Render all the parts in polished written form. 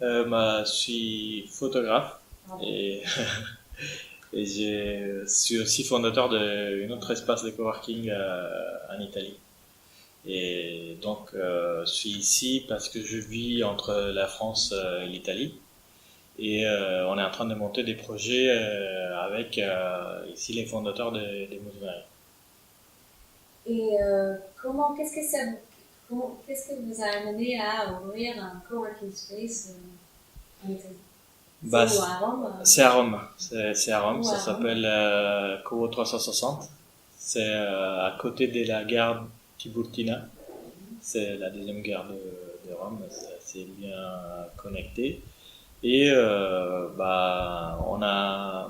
Je suis photographe Ah bon. et, et je suis aussi fondateur d'un autre espace de coworking en Italie. Et donc, je suis ici parce que je vis entre la France et l'Italie. Et on est en train de monter des projets avec ici les fondateurs des Mouvements. Et qu'est-ce que vous a amené à ouvrir un coworking space en Italie? C'est Bah, où, à Rome? c'est à Rome. C'est à Rome. Où Ça à Rome? s'appelle Covo 360. C'est à côté de la gare Tiburtina. C'est la deuxième gare de Rome. C'est assez bien connecté. Et on a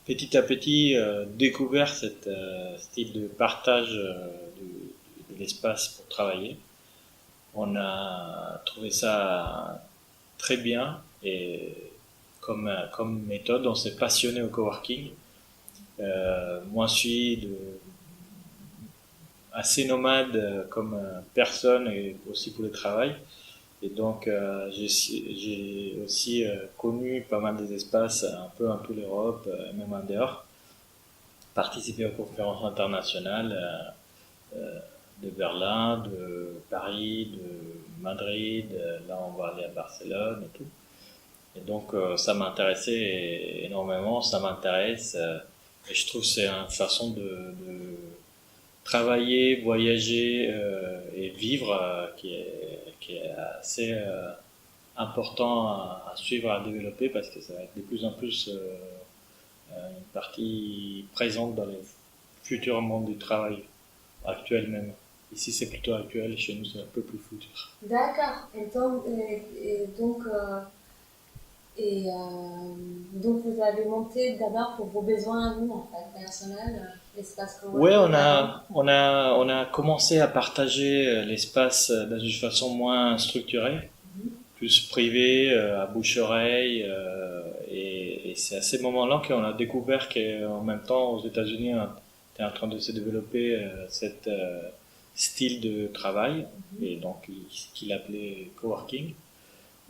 petit à petit découvert cet style de partage de l'espace pour travailler. On a trouvé ça très bien et comme méthode, on s'est passionné au coworking. Moi, je suis assez nomade comme personne et aussi pour le travail. Et donc, j'ai aussi connu pas mal des espaces un peu en toute l'Europe, même en dehors. Participé aux conférences internationales de Berlin, de Paris, de Madrid. Là, on va aller à Barcelone et tout. Et donc, ça m'intéressait énormément, ça m'intéresse. Et je trouve que c'est une façon de travailler, voyager et vivre qui est assez important à suivre, à développer parce que ça va être de plus en plus une partie présente dans les futurs mondes du travail, actuel même. Ici, c'est plutôt actuel, chez nous, c'est un peu plus futur. D'accord. Donc vous avez monté d'abord pour vos besoins à vous, en fait, personnels, l'espace Ouais, coworking à Rome. on a commencé à partager l'espace dans une façon moins structurée, plus privée, à bouche-oreille, et c'est à ces moments-là qu'on a découvert qu'en même temps, aux États-Unis, on était en train de se développer cet style de travail, et donc qu'il appelait coworking.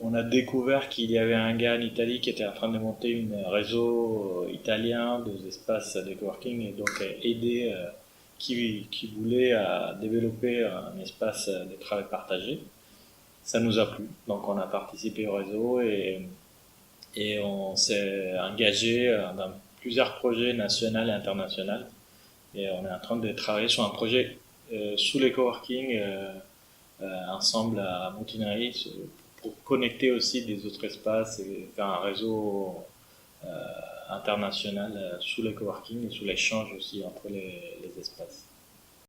On a découvert qu'il y avait un gars en Italie qui était en train de monter un réseau italien des espaces de coworking et donc aider qui voulait développer un espace de travail partagé. Ça nous a plu, donc on a participé au réseau et on s'est engagé dans plusieurs projets nationaux et internationaux. Et on est en train de travailler sur un projet sous les coworking ensemble à Montigny pour connecter aussi des autres espaces et faire un réseau international sous le coworking et sous l'échange aussi entre les espaces.